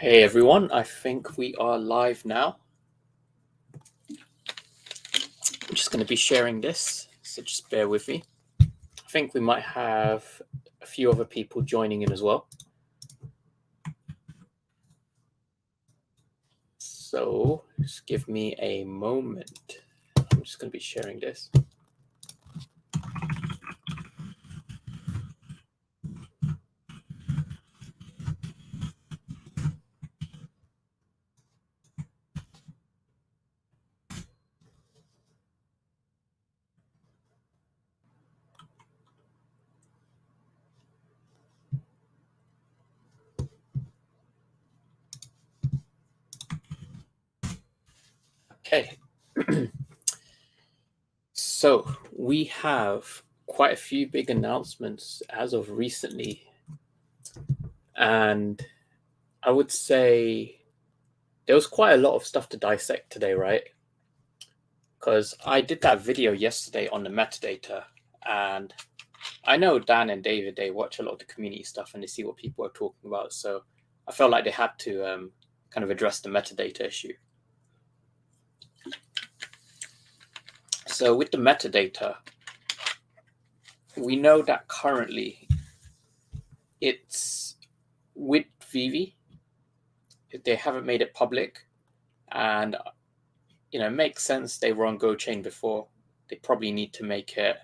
Hey everyone, I think we are live now. I'm just going to be sharing this, so just bear with me. I think we might have a few other people joining in as well. So just give me a moment. I'm just going to be sharing this. Okay. So we have quite a few big announcements as of recently. And I would say there was quite a lot of stuff to dissect today, right? Because I did that video yesterday on the metadata, and I know Dan and David, they watch a lot of the community stuff and they see what people are talking about. So I felt like they had to kind of address the metadata issue. So with the metadata, we know that currently it's with VeVe. They haven't made it public, and it makes sense. They were on GoChain before. They probably need to make it,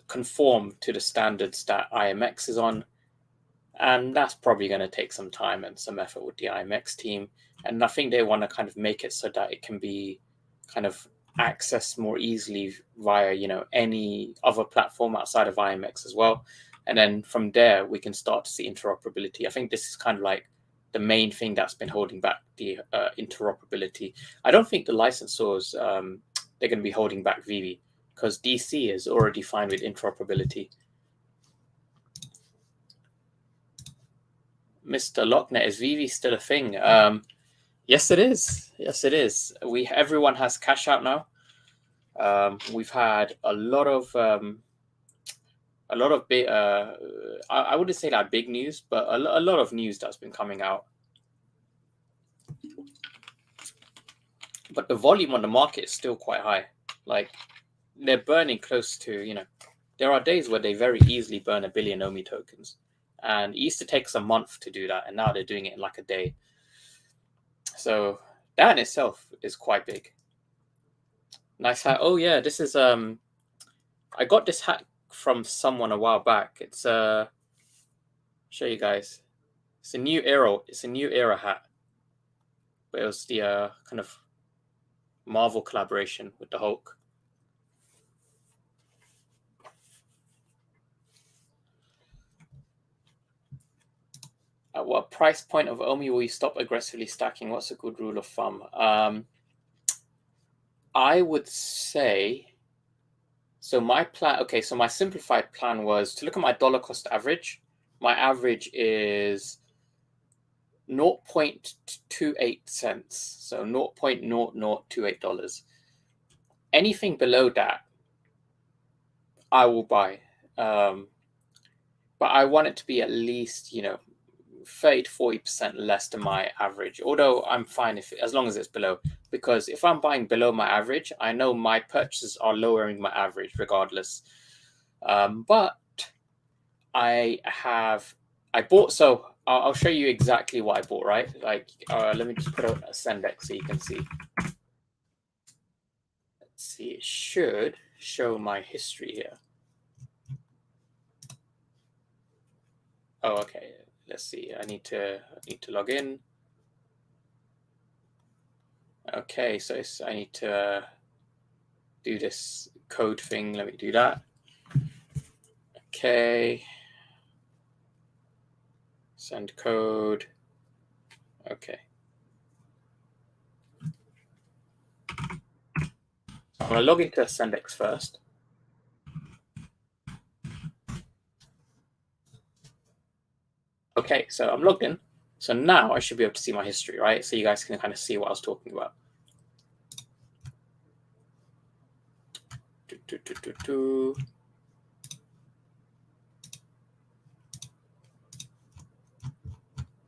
conform to the standards that IMX is on. And that's probably going to take some time and some effort with the IMX team. And I think they want to kind of make it so that it can be kind of accessed more easily via, any other platform outside of IMX as well. And then from there, we can start to see interoperability. I think this is kind of like the main thing that's been holding back the interoperability. I don't think the licensors, they're going to be holding back VeVe, because DC is already fine with interoperability. Mr. Locknet, is VeVe still a thing? Yes, it is. Yes, it is. Everyone has cash out now. We've had a lot of big. I wouldn't say that big news, but a lot of news that's been coming out. But the volume on the market is still quite high. Like, they're burning close to, there are days where they very easily burn 1 billion OMI tokens. And it used to take us a month to do that, and now they're doing it in like a day. So that in itself is quite big. Nice hat. Oh yeah, this is I got this hat from someone a while back. It's show you guys. It's a new era hat. But it was the kind of Marvel collaboration with the Hulk. At what price point of OMI will you stop aggressively stacking? What's a good rule of thumb? I would say, so my plan, okay, so my simplified plan was to look at my dollar cost average. My average is 0.28 cents, so $0.0028. Anything below that, I will buy. But I want it to be at least, 30 to 40% less than my average, although I'm fine as long as it's below, because if I'm buying below my average, I know my purchases are lowering my average regardless. But I bought, so I'll show you exactly what I bought, right? Like, let me just put a Sendex so you can see. Let's see, it should show my history here. Oh, okay. Let's see. I need to log in. Okay, so I need to do this code thing. Let me do that. Okay. Send code. Okay. I'm going to log into Sendex first. Okay, so I'm logged in. So now I should be able to see my history, right? So you guys can kind of see what I was talking about.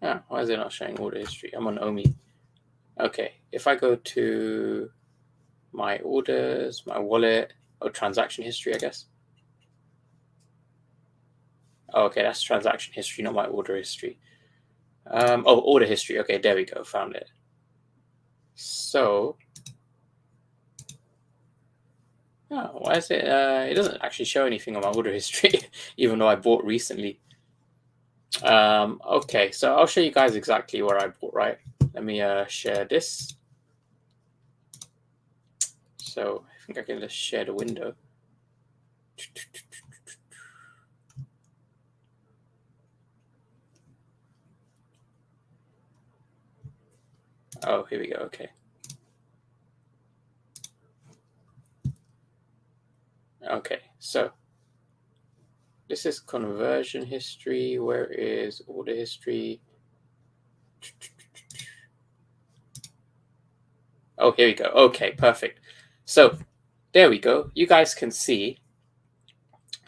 Why is it not showing order history? I'm on Omi. Okay, if I go to my orders, my wallet, transaction history, I guess. Oh, okay, that's transaction history, not my order history. Order history. Okay, there we go. Found it. So, why is it? It doesn't actually show anything on my order history, even though I bought recently. Okay, so I'll show you guys exactly where I bought, right? Let me share this. So I think I can just share the window. Oh, here we go. Okay. Okay, so this is conversion history. Where is order history? Oh, here we go. Okay, perfect. So there we go. You guys can see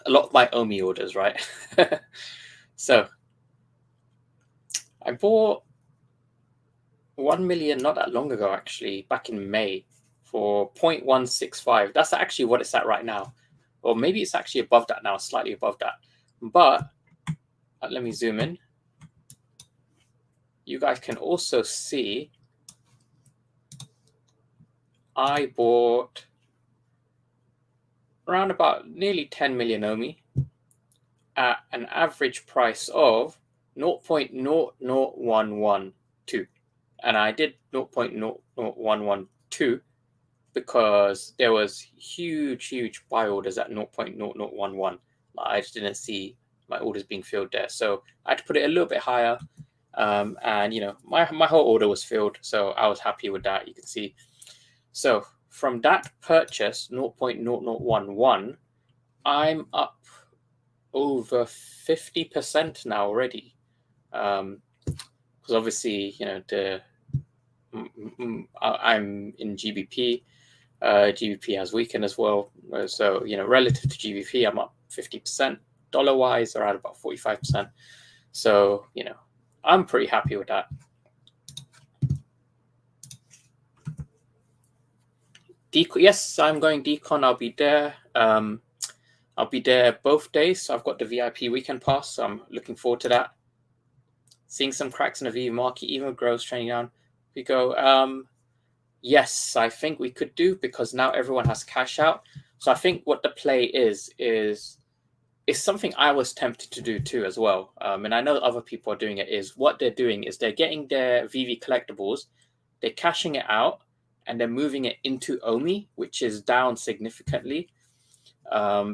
a lot of my Omi orders, right? So I bought 1 million not that long ago, actually, back in May for 0.165. That's actually what it's at right now. Or maybe it's actually above that now, slightly above that. But let me zoom in. You guys can also see I bought around about nearly 10 million Omi at an average price of 0.00112. And I did 0.00112 because there was huge buy orders at 0.0011. I just didn't see my orders being filled there. So I had to put it a little bit higher. And, you know, my whole order was filled. So I was happy with that, you can see. So from that purchase, 0.0011, I'm up over 50% now already. Because obviously, you know, I'm in GBP. GBP has weakened as well. So, you know, relative to GBP, I'm up 50%. Dollar-wise, around about 45%. So, you know, I'm pretty happy with that. Yes, I'm going decon. I'll be there. I'll be there both days. So I've got the VIP weekend pass. So I'm looking forward to that. Seeing some cracks in the VeVe market, even with growth trending down. We go, yes, I think we could do, because now everyone has cash out. So I think what the play is something I was tempted to do too as well. And I know other people are doing it. Is what they're doing is they're getting their VeVe collectibles, they're cashing it out, and they're moving it into Omi, which is down significantly,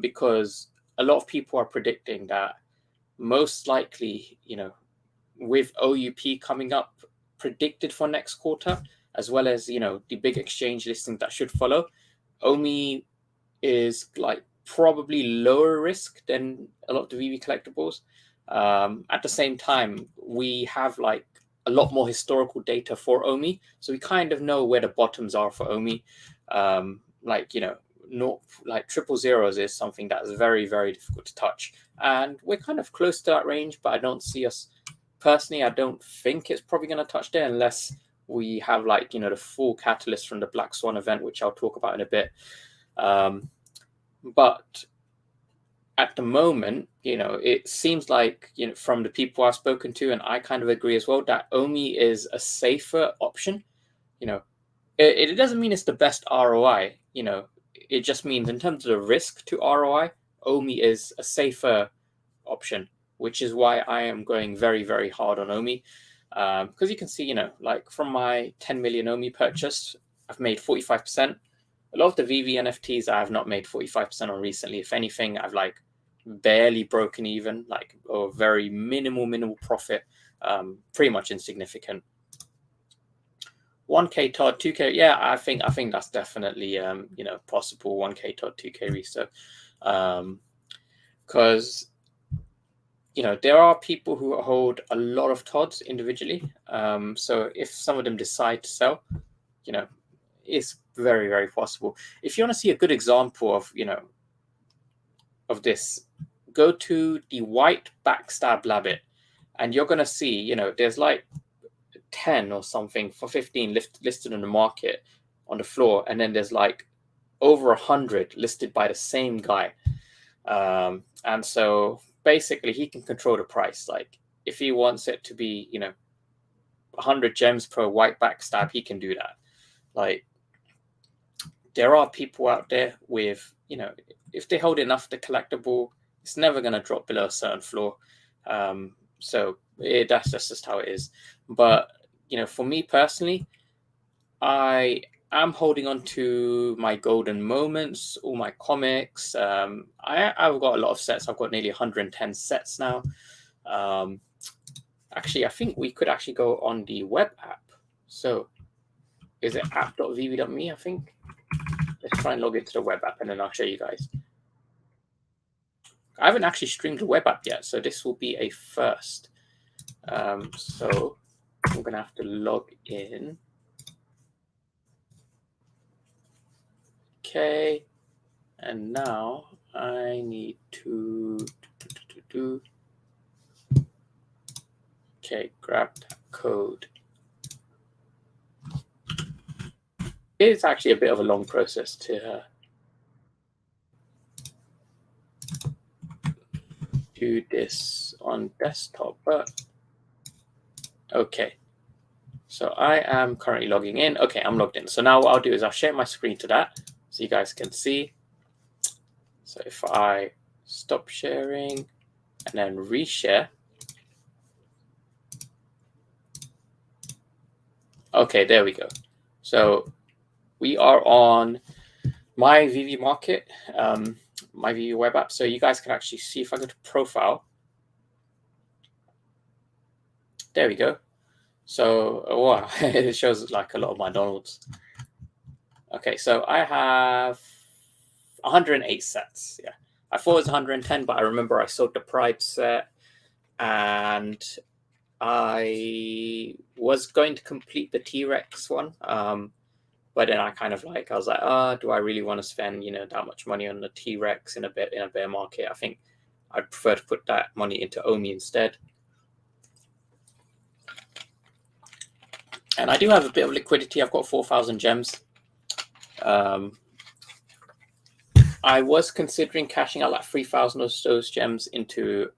because a lot of people are predicting that most likely, you know, with OUP coming up predicted for next quarter, as well as, you know, the big exchange listing that should follow, Omi is like probably lower risk than a lot of the VeVe collectibles. At the same time, we have like a lot more historical data for Omi, so we kind of know where the bottoms are for Omi. Like, you know, not like triple zeros is something that is very difficult to touch, and we're kind of close to that range. But I don't see us personally. I don't think it's probably going to touch there unless we have, like, you know, the full catalyst from the Black Swan event, which I'll talk about in a bit. But at the moment, you know, it seems like, you know, from the people I've spoken to, and I kind of agree as well, that Omi is a safer option. You know, it doesn't mean it's the best ROI. You know, it just means in terms of the risk to ROI, Omi is a safer option, which is why I am going very hard on Omi. Because you can see, you know, like from my 10 million Omi purchase, I've made 45%. A lot of the VeVe NFTs I have not made 45% on recently. If anything, I've like barely broken even, like, or very minimal profit, pretty much insignificant. 1K Todd, 2K, yeah, I think that's definitely you know, possible. 1K Todd, 2K research, because you know, there are people who hold a lot of Todds individually. So if some of them decide to sell, you know, it's very possible. If you want to see a good example of, you know, of this, go to the white backstab labbit, and you're going to see, you know, there's like 10 or something for 15 listed in the market on the floor, and then there's like over 100 listed by the same guy. And so basically he can control the price. Like if he wants it to be, you know, 100 gems per white backstab, he can do that. Like there are people out there with, you know, if they hold enough the collectible, it's never going to drop below a certain floor. So that's just how it is. But, you know, for me personally, I am holding on to my golden moments, all my comics. I've got a lot of sets. I've got nearly 110 sets now. Actually, I think we could actually go on the web app. So is it app.vv.me, I think? Let's try and log into the web app, and then I'll show you guys. I haven't actually streamed the web app yet, so this will be a first. So I'm going to have to log in. Okay, and now I need to okay, grab that code. It's actually a bit of a long process to do this on desktop, but okay. So I am currently logging in. Okay, I'm logged in. So now what I'll do is I'll share my screen to that so you guys can see. So if I stop sharing and then reshare. Okay, there we go. So we are on my VeVe market, my VeVe web app. So you guys can actually see if I go to profile. There we go. So, wow, it shows like a lot of my Donalds. Okay, so I have 108 sets. Yeah, I thought it was 110, but I remember I sold the Pride set, and I was going to complete the T-Rex one. But then I kind of like, I was like, do I really want to spend, you know, that much money on the T-Rex in a bear market? I think I'd prefer to put that money into OMI instead. And I do have a bit of liquidity. I've got 4,000 gems. I was considering cashing out like 3,000 of those gems into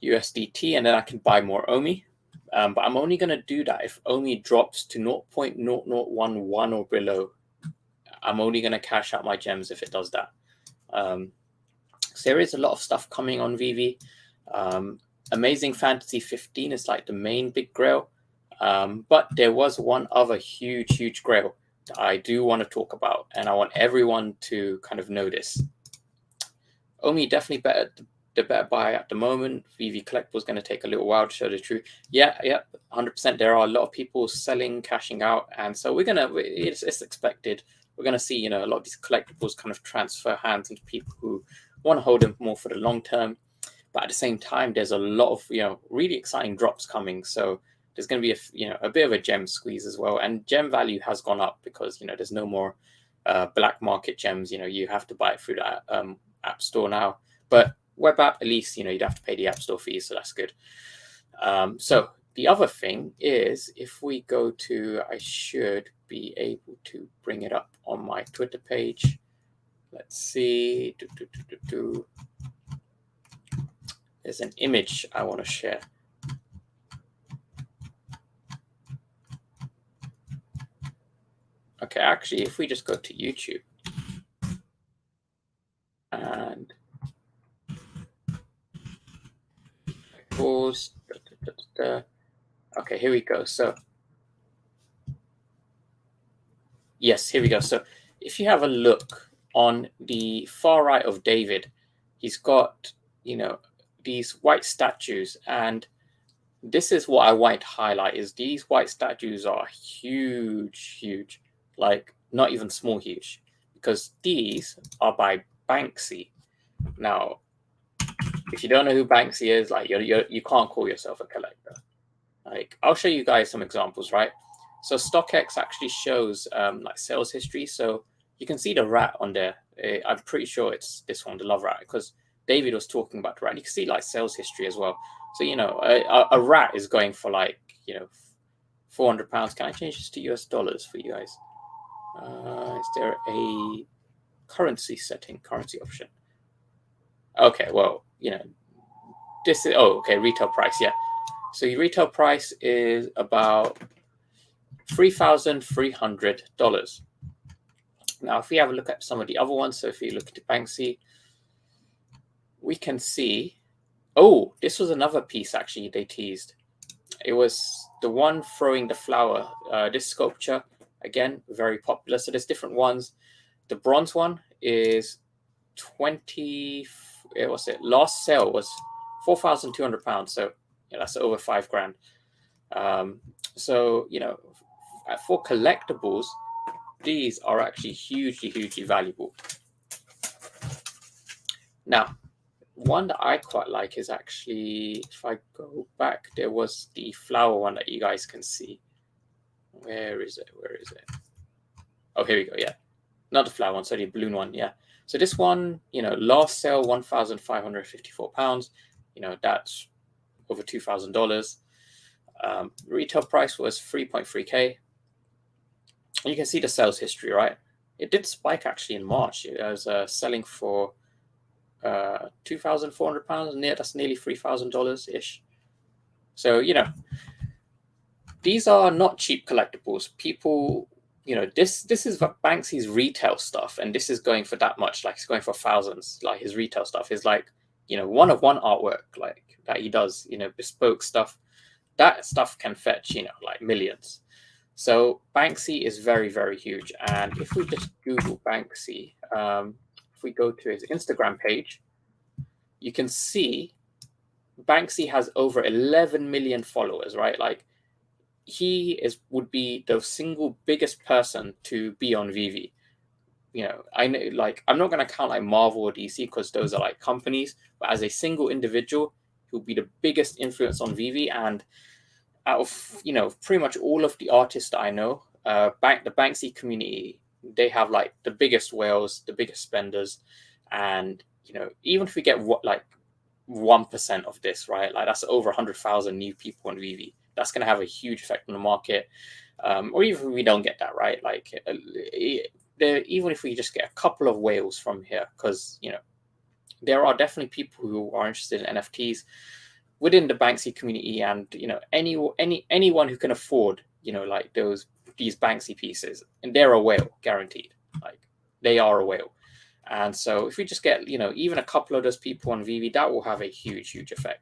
USDT, and then I can buy more OMI. But I'm only going to do that if OMI drops to 0.0011 or below. I'm only going to cash out my gems if it does that. So there is a lot of stuff coming on VeVe. Amazing Fantasy 15 is like the main big grail. But there was one other huge grail that I do want to talk about, and I want everyone to kind of know this. OMI definitely the better buy at the moment. VeVe Collectible is going to take a little while to show the truth. Yeah, 100%. There are a lot of people selling, cashing out, and so it's expected. We're going to see, you know, a lot of these collectibles kind of transfer hands into people who want to hold them more for the long term. But at the same time, there's a lot of, you know, really exciting drops coming. So there's going to be a bit of a gem squeeze as well, and gem value has gone up because, you know, there's no more black market gems. You know, you have to buy it through that app store now. But web app, at least, you know, you'd have to pay the app store fees, so that's good. So the other thing is, if we go to, I should be able to bring it up on my Twitter page. Let's see. There's an image I want to share. Okay, actually, if we just go to YouTube and pause. Okay, here we go. So yes, here we go. So if you have a look on the far right of David, he's got, you know, these white statues, and this is what I want to highlight is these white statues are huge, like not even small huge, because these are by Banksy. Now, if you don't know who Banksy is, like you can't call yourself a collector. Like, I'll show you guys some examples, right? So StockX actually shows like sales history. So you can see the rat on there. I'm pretty sure it's this one, the love rat, because David was talking about the rat. You can see like sales history as well. So, you know, a rat is going for like, you know, £400. Can I change this to US dollars for you guys? Is there a currency option? Okay, well, you know, this is, oh, okay, retail price, yeah. So your retail price is about $3,300. Now, if we have a look at some of the other ones, so if you look at Banksy, we can see, oh, this was another piece actually they teased. It was the one throwing the flower. This sculpture, again, very popular. So there's different ones. The bronze one is 20, what's it? Last sale was £4,200. So yeah, that's over £5,000. So, you know, for collectibles, these are actually hugely valuable. Now, one that I quite like is actually, if I go back, there was the flower one that you guys can see. Where is it? Oh, here we go. Yeah, not the flower one, sorry, the balloon one. Yeah. So this one, you know, last sale £1,554. You know, that's over $2,000. Retail price was 3.3K. You can see the sales history, right? It did spike actually in March. It was selling for £2,400. That's nearly $3,000 ish. So, you know, these are not cheap collectibles. People, you know, this is Banksy's retail stuff, and this is going for that much. Like, it's going for thousands. Like, his retail stuff is like, you know, one of one artwork like that he does, you know, bespoke stuff. That stuff can fetch, you know, like millions. So Banksy is very huge. And if we just Google Banksy, if we go to his Instagram page, you can see Banksy has over 11 million followers, right? Like, he would be the single biggest person to be on VeVe. You know, I know, like, I'm not going to count like Marvel or DC because those are like companies, but as a single individual, he'll be the biggest influence on VeVe. And out of, you know, pretty much all of the artists that I know, the Banksy community, they have like the biggest whales, the biggest spenders. And, you know, even if we get like 1% of this, right, like that's over 100,000 new people on VeVe. That's going to have a huge effect on the market. Or even if we don't get that, right, like even if we just get a couple of whales from here, because, you know, there are definitely people who are interested in NFTs within the Banksy community, and, you know, anyone who can afford, you know, like these Banksy pieces, and they're a whale, guaranteed. Like, they are a whale. And so if we just get, you know, even a couple of those people on VeVe, that will have a huge effect.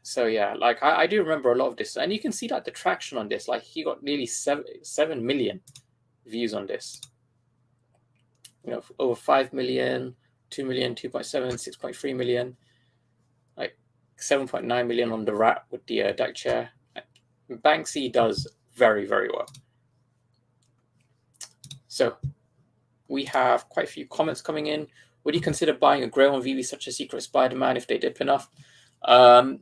So yeah, like I do remember a lot of this, and you can see that the traction on this, like, he got nearly 7 million views on this. You know, over 5 million, 2 million, 2.7, 6.3 million, like 7.9 million on the rat with the deck chair. Banksy does very well. So we have quite a few comments coming in. Would you consider buying a grail on VeVe such as Secret Spider-Man if they dip enough? It'll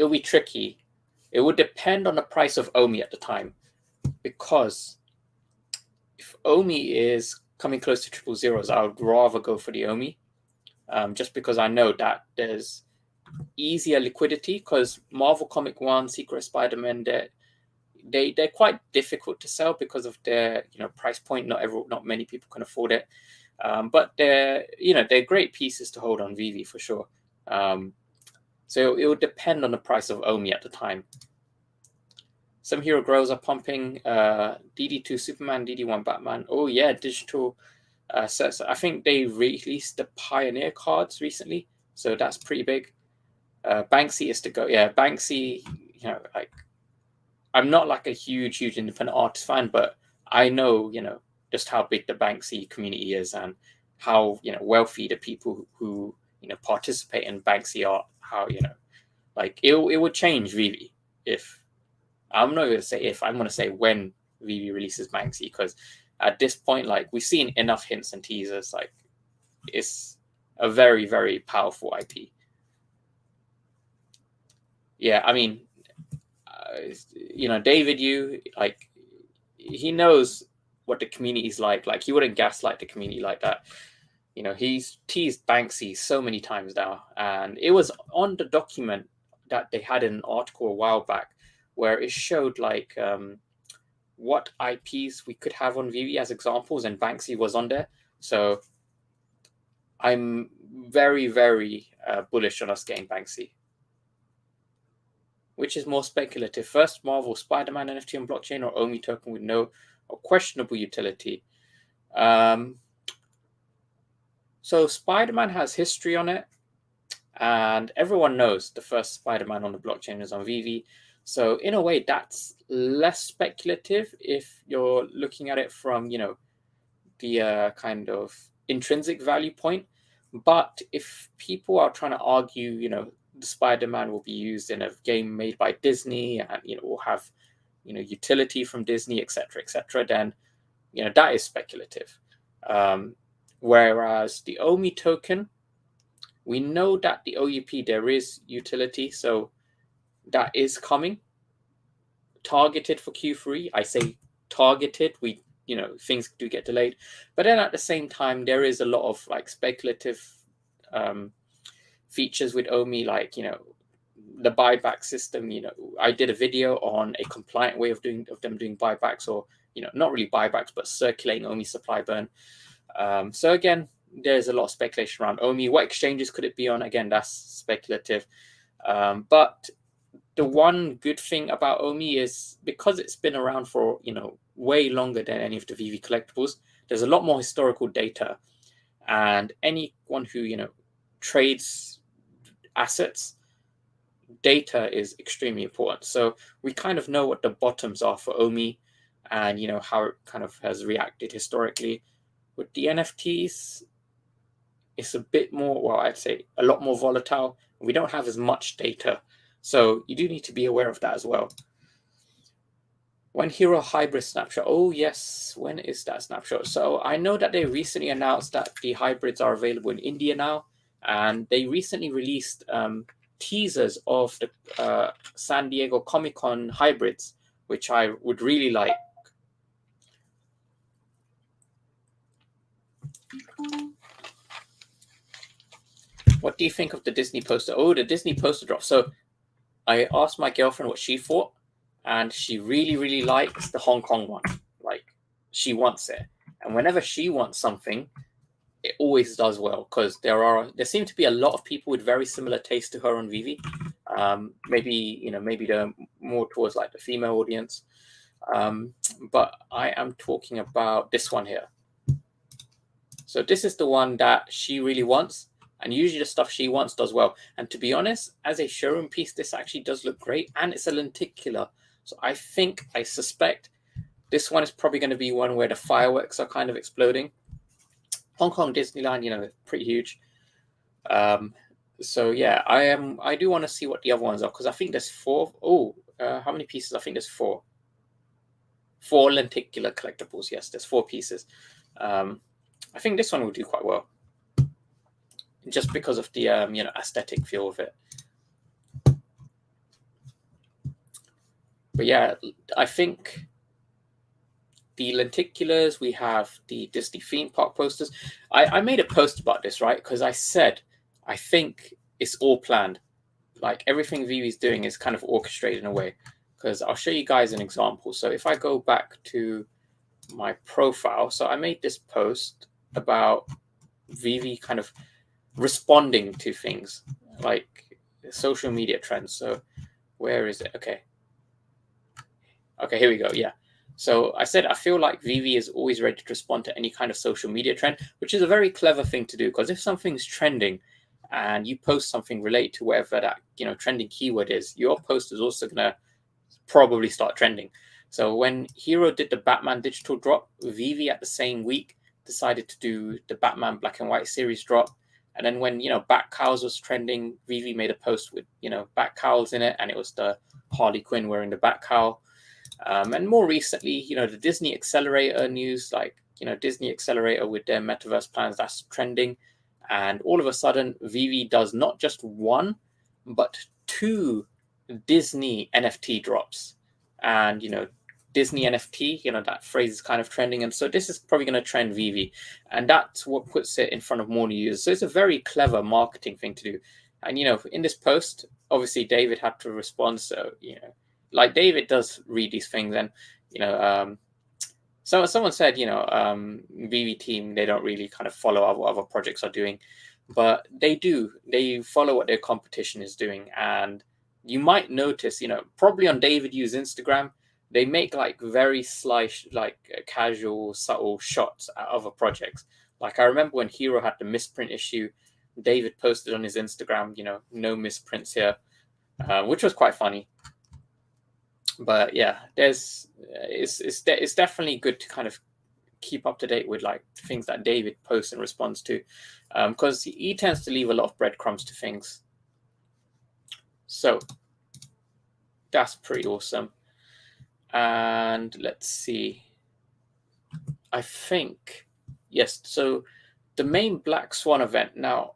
be tricky. It would depend on the price of Omi at the time, because if Omi is coming close to triple zeros, I would rather go for the Omi, just because I know that there's easier liquidity, because Marvel Comic 1, Secret Spider-Man, they're quite difficult to sell because of their, you know, price point. Not many people can afford it, but they're great pieces to hold on VeVe for sure. So it would depend on the price of Omi at the time. Some hero grows are pumping DD2 Superman, DD1 Batman. Oh yeah, digital sets. I think they released the Pioneer cards recently, so that's pretty big. Banksy is to go. Yeah, Banksy, you know, like, I'm not like a huge independent artist fan, but I know, you know, just how big the Banksy community is, and how, you know, wealthy the people who, you know, participate in Banksy art. How, you know, like, it would change VeVe if, I'm not going to say if, I'm going to say when VeVe releases Banksy, because at this point, like, we've seen enough hints and teasers. Like, it's a very powerful IP. Yeah, I mean, you know, David, like, he knows what the community is like. Like, he wouldn't gaslight the community like that. You know, he's teased Banksy so many times now, and it was on the document that they had in an article a while back where it showed like what IPs we could have on VeVe as examples, and Banksy was on there. So I'm very, very bullish on us getting Banksy. Which is more speculative? First Marvel Spider-Man NFT on blockchain, or OMI token with no or questionable utility? So Spider-Man has history on it, and everyone knows the first Spider-Man on the blockchain is on VeVe. So in a way, that's less speculative if you're looking at it from, you know, the kind of intrinsic value point. But if people are trying to argue, you know, the Spider-Man will be used in a game made by Disney and, you know, will have, you know, utility from Disney, etc., then, you know, that is speculative. Whereas the OMI token, we know that the OUP, there is utility, so that is coming. Targeted for Q3. I say targeted. We, you know, things do get delayed, but then at the same time, there is a lot of like speculative features with OMI, like, you know, the buyback system. You know, I did a video on a compliant way of them doing buybacks, or, you know, not really buybacks, but circulating OMI supply burn. So again, there's a lot of speculation around OMI. What exchanges could it be on? Again, that's speculative. But the one good thing about OMI is because it's been around for, you know, way longer than any of the VeVe collectibles, there's a lot more historical data, and anyone who, you know, trades assets, data is extremely important. So we kind of know what the bottoms are for OMI, and, you know, how it kind of has reacted historically. With the NFTs, it's a bit more, well, I'd say a lot more volatile. We don't have as much data, so you do need to be aware of that as well. When Hero Hybrid snapshot? Oh yes, when is that snapshot? So I know that they recently announced that the hybrids are available in India now, and they recently released teasers of the San Diego Comic-Con hybrids, which I would really like. What do you think of the Disney poster? Oh, the Disney poster drop. So I asked my girlfriend what she thought, and she really, really likes the Hong Kong one. Like, she wants it. And whenever she wants something, it always does well, because there seem to be a lot of people with very similar taste to her on VeVe. Maybe, you know, maybe they're more towards like the female audience. But I am talking about this one here. So this is the one that she really wants. And usually the stuff she wants does well. And to be honest, as a showroom piece, this actually does look great. And it's a lenticular. So I suspect this one is probably going to be one where the fireworks are kind of exploding. Hong Kong Disneyland, you know, pretty huge. So yeah, I do want to see what the other ones are, because I think there's 4. Oh, how many pieces? I think there's 4. 4 lenticular collectibles. Yes, there's 4 pieces. I think this one will do quite well, just because of the you know, aesthetic feel of it. But yeah, I think the lenticulars, we have the Disney theme park posters. I made a post about this, right? Because I said I think it's all planned. Like, everything VeVe is doing is kind of orchestrated in a way. Because I'll show you guys an example. So if I go back to my profile, so I made this post about VeVe kind of responding to things like social media trends. So where is it? Okay, here we go. Yeah. So I said I feel like VeVe is always ready to respond to any kind of social media trend, which is a very clever thing to do, because if something's trending and you post something related to whatever that, you know, trending keyword is, your post is also gonna probably start trending. So when Hero did the Batman digital drop, VeVe at the same week decided to do the Batman Black and White series drop. And then when, you know, Bat Cowls was trending, VeVe made a post with, you know, Bat Cowls in it, and it was the Harley Quinn wearing the Bat Cowl. And more recently, you know, the Disney Accelerator news, like, you know, Disney Accelerator with their metaverse plans, that's trending. And all of a sudden, VeVe does not just 1, but 2 Disney NFT drops. And, you know, Disney NFT, that phrase is kind of trending. And so this is probably going to trend VeVe. And that's what puts it in front of more new users. So it's a very clever marketing thing to do. And, in this post, obviously David had to respond. So, like David does read these things. And, so someone said, VeVe team, they don't really kind of follow what other projects are doing. But they do. They follow what their competition is doing. And you might notice, probably on David Yu's Instagram, they make like very slight, like casual, subtle shots at other projects. Like I remember when Hero had the misprint issue, David posted on his Instagram, no misprints here, which was quite funny. But yeah, it's definitely good to kind of keep up to date with like things that David posts and responds to, because he tends to leave a lot of breadcrumbs to things. So that's pretty awesome. And let's see. I think, yes, so the main Black Swan event. Now,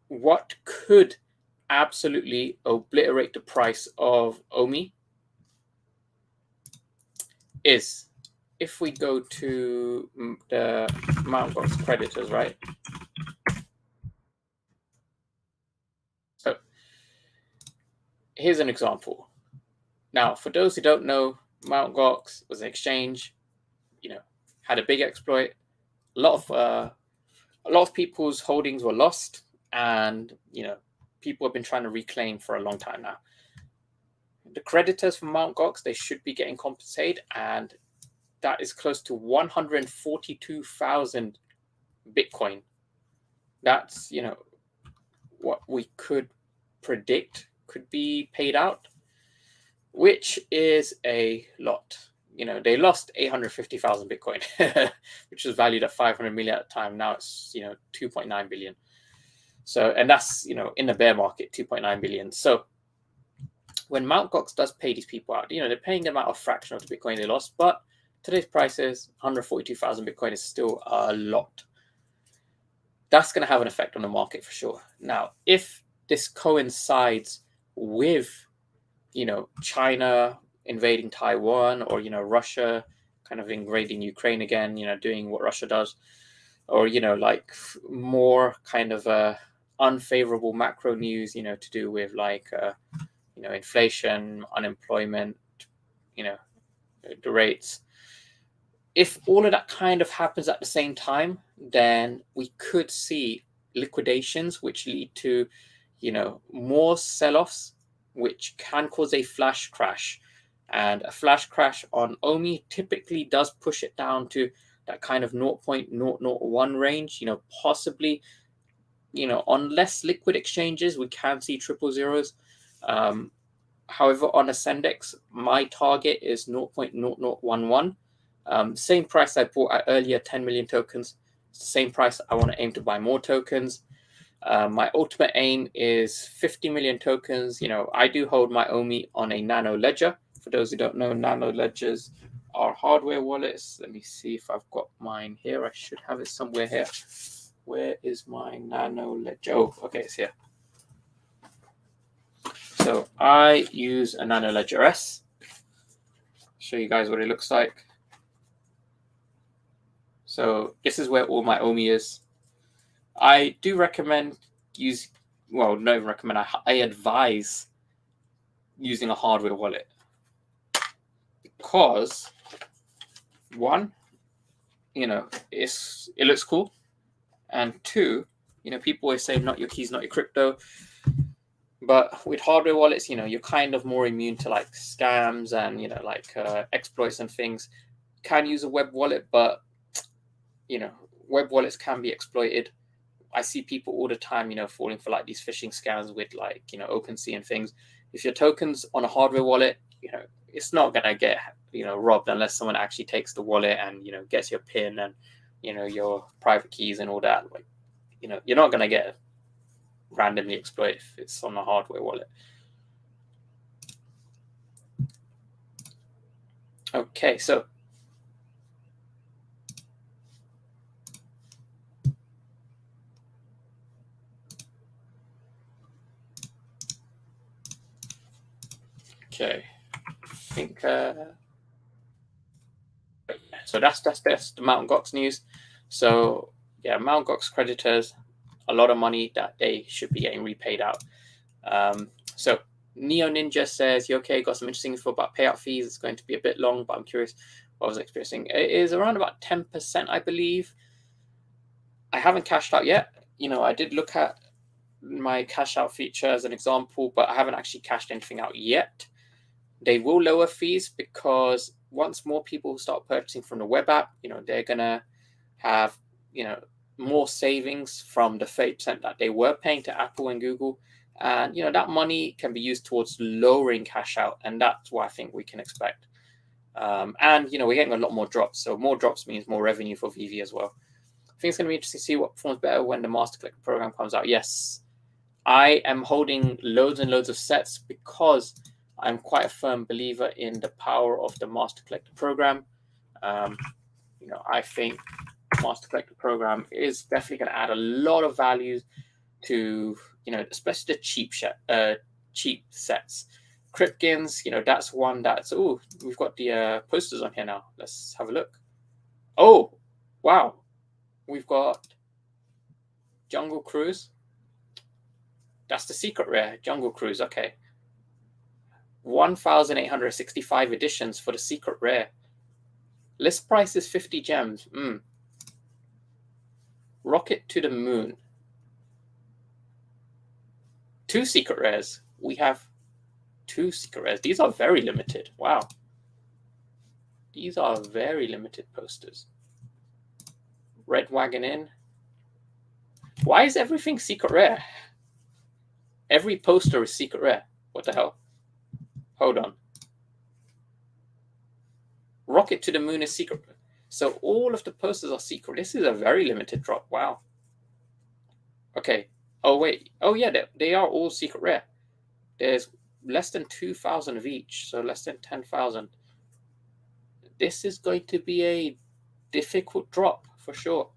what could absolutely obliterate the price of OMI is if we go to the Mt. Gox creditors, right? So here's an example. Now, for those who don't know, Mt. Gox was an exchange, had a big exploit. A lot of people's holdings were lost, and people have been trying to reclaim for a long time now. The creditors from Mt. Gox, they should be getting compensated, and that is close to 142,000 Bitcoin. That's what we could predict could be paid out, which is a lot. They lost 850,000 Bitcoin, which was valued at 500 million at the time. Now it's 2.9 billion. So, and that's in the bear market, 2.9 billion. So when Mt. Gox does pay these people out, they're paying them out a fraction of the Bitcoin they lost, but today's prices, 142,000 Bitcoin is still a lot. That's going to have an effect on the market for sure. Now, if this coincides with, China invading Taiwan, or, Russia kind of invading Ukraine again, doing what Russia does, or, like more kind of unfavorable macro news, to do with like, inflation, unemployment, the rates. If all of that kind of happens at the same time, then we could see liquidations, which lead to, more sell-offs, which can cause a flash crash. And a flash crash on OMI typically does push it down to that kind of 0.001 range, possibly, on less liquid exchanges, we can see triple zeros. However, on Ascendex, my target is 0.0011. Same price I bought at earlier, 10 million tokens. It's the same price I want to aim to buy more tokens. My ultimate aim is 50 million tokens. I do hold my OMI on a nano ledger. For those who don't know, nano ledgers are hardware wallets. Let me see if I've got mine here. I should have it somewhere here. Where is my nano ledger? Oh, okay, it's here. So I use a nano ledger S. Show you guys what it looks like. So this is where all my OMI is. I do recommend I advise using a hardware wallet, because one, it looks cool, and two, people always say not your keys, not your crypto. But with hardware wallets, you're kind of more immune to like scams and exploits and things. Can use a web wallet, but web wallets can be exploited. I see people all the time, falling for like these phishing scams with like, OpenSea and things. If your token's on a hardware wallet, it's not gonna get, robbed unless someone actually takes the wallet and, gets your PIN and, your private keys and all that. Like, you're not gonna get randomly exploited if it's on a hardware wallet. Okay, so I think So that's the Mt. Gox news. So yeah, Mt. Gox creditors, a lot of money that they should be getting repaid out. So Neo Ninja says, you okay? Got some interesting info about payout fees. It's going to be a bit long, but I'm curious what I was experiencing. It is around about 10%, I believe. I haven't cashed out yet. I did look at my cash out feature as an example, but I haven't actually cashed anything out yet. They will lower fees because once more people start purchasing from the web app, they're gonna have more savings from the 30% that they were paying to Apple and Google, and that money can be used towards lowering cash out, and that's what I think we can expect. And we're getting a lot more drops, so more drops means more revenue for VeVe as well. I think it's going to be interesting to see what performs better when the Master Collector program comes out. Yes, I am holding loads and loads of sets because I'm quite a firm believer in the power of the Master Collector program. I think Master Collector program is definitely going to add a lot of value to, especially the cheap sets. Cryptgins, that's one that's, we've got the posters on here now. Let's have a look. Oh, wow. We've got Jungle Cruise. That's the secret rare, Jungle Cruise. Okay. 1,865 editions for the secret rare. List price is 50 gems. Rocket to the moon. 2 secret rares. We have 2 secret rares. These are very limited. Wow. These are very limited posters. Red Wagon Inn. Why is everything secret rare? Every poster is secret rare. What the hell? Hold on. Rocket to the moon is secret. So all of the posters are secret. This is a very limited drop. Wow. Okay. Oh, wait. Oh, yeah, they are all secret rare. There's less than 2,000 of each, so less than 10,000. This is going to be a difficult drop for sure.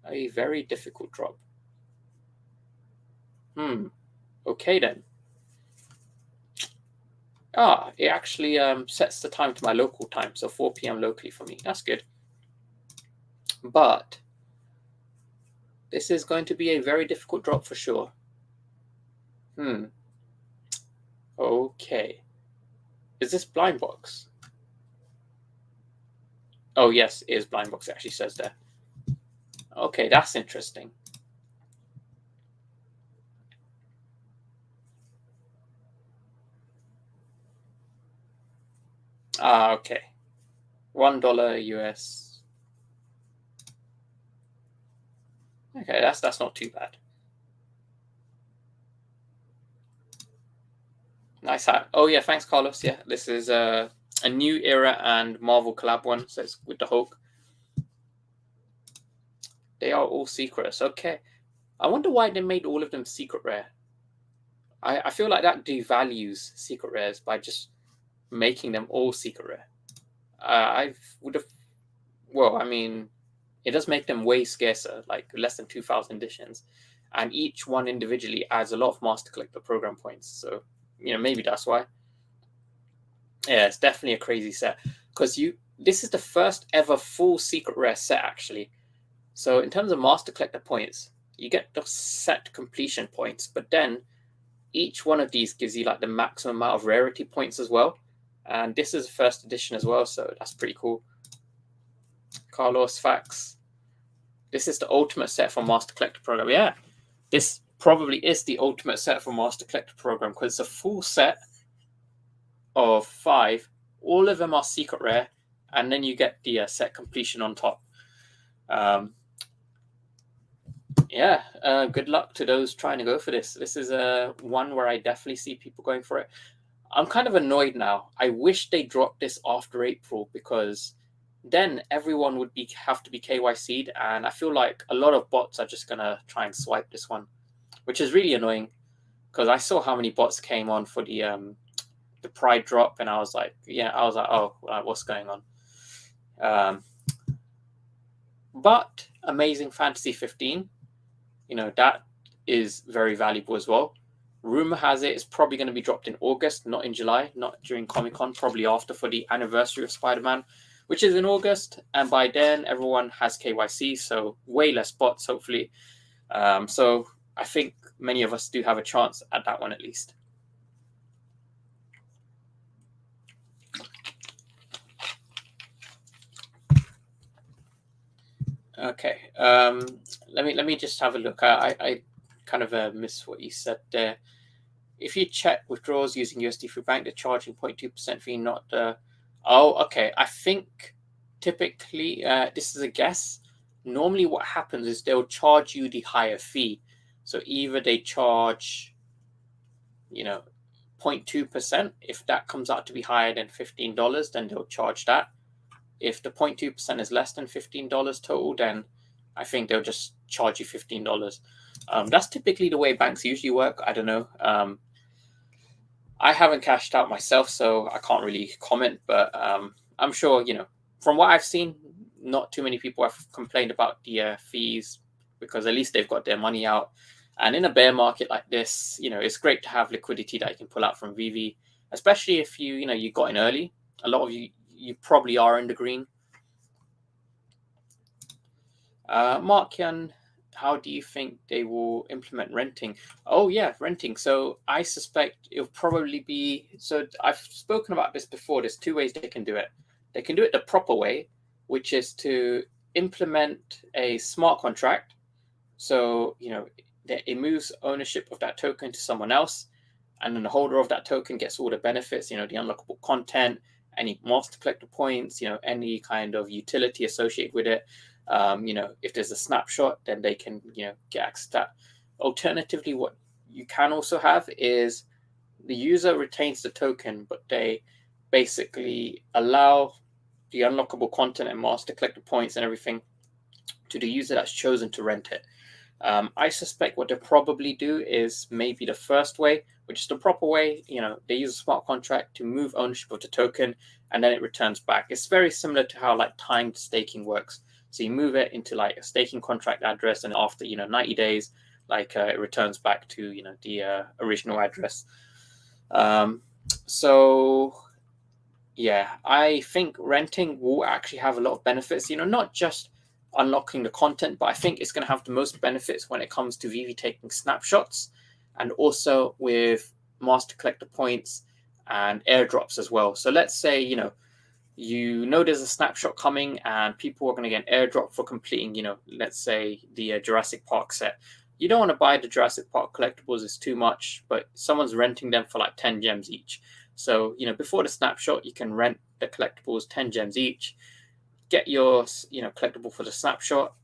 A very difficult drop. Okay, then. It actually sets the time to my local time, so 4 p.m. locally for me. That's good. But this is going to be a very difficult drop for sure. Okay. Is this blind box? Oh, yes, it is blind box. It actually says there. Okay, that's interesting. Okay. $1 US. Okay, that's not too bad. Nice hat. Oh yeah, thanks, Carlos. Yeah, this is a New Era and Marvel collab one. So it's with the Hulk. They are all secrets. Okay. I wonder why they made all of them secret rare. I feel like that devalues secret rares by just making them all secret rare. It does make them way scarcer, like less than 2,000 editions. And each one individually adds a lot of Master Collector program points. So, maybe that's why. Yeah, it's definitely a crazy set. Because this is the first ever full secret rare set, actually. So in terms of Master Collector points, you get the set completion points, but then each one of these gives you like the maximum amount of rarity points as well. And this is first edition as well, so that's pretty cool. Carlos Fax. This is the ultimate set for Master Collector program. Yeah, this probably is the ultimate set for Master Collector program because it's a full set of 5. All of them are secret rare, and then you get the set completion on top. Good luck to those trying to go for this. This is one where I definitely see people going for it. I'm kind of annoyed now. I wish they dropped this after April because then everyone would have to be KYC'd, and I feel like a lot of bots are just gonna try and swipe this one, which is really annoying because I saw how many bots came on for the Pride drop, and I was like, oh, what's going on? But Amazing Fantasy 15, that is very valuable as well. Rumor has it it's probably going to be dropped in August, not in July, not during Comic-Con, probably after for the anniversary of Spider-Man. which is in August, and by then everyone has KYC, so way less bots, hopefully. So I think many of us do have a chance at that one at least. Okay, let me just have a look. I kind of missed what you said there. If you check withdrawals using USD through bank, they're charging 0.2% fee, not the. Oh, okay. I think typically, this is a guess. Normally, what happens is they'll charge you the higher fee. So either they charge, 0.2%. If that comes out to be higher than $15, then they'll charge that. If the 0.2% is less than $15 total, then I think they'll just charge you $15. That's typically the way banks usually work. I don't know. I haven't cashed out myself, so I can't really comment, but I'm sure, from what I've seen, not too many people have complained about the fees, because at least they've got their money out. And in a bear market like this, it's great to have liquidity that you can pull out from VeVe, especially if you got in early. A lot of you probably are in the green. Mark-Jan, how do you think they will implement renting? Oh yeah, renting. So I suspect it'll probably be, so I've spoken about this before. There's two ways they can do it. They can do it the proper way, which is to implement a smart contract. So, it moves ownership of that token to someone else, and then the holder of that token gets all the benefits, the unlockable content, any master collector points, any kind of utility associated with it. If there's a snapshot, then they can, get access to that. Alternatively, what you can also have is the user retains the token, but they basically allow the unlockable content and master collector points and everything to the user that's chosen to rent it. I suspect what they'll probably do is maybe the first way, which is the proper way. They use a smart contract to move ownership of the token, and then it returns back. It's very similar to how timed staking works. So you move it into a staking contract address, and after 90 days, it returns back to the original address. So yeah, I think renting will actually have a lot of benefits. Not just unlocking the content, but I think it's going to have the most benefits when it comes to VeVe taking snapshots, and also with master collector points and airdrops as well. So let's say there's a snapshot coming and people are going to get an airdrop for completing, let's say the Jurassic Park set. You don't want to buy the Jurassic Park collectibles, it's too much, but someone's renting them for 10 gems each. So, before the snapshot, you can rent the collectibles 10 gems each, get your, collectible for the snapshot.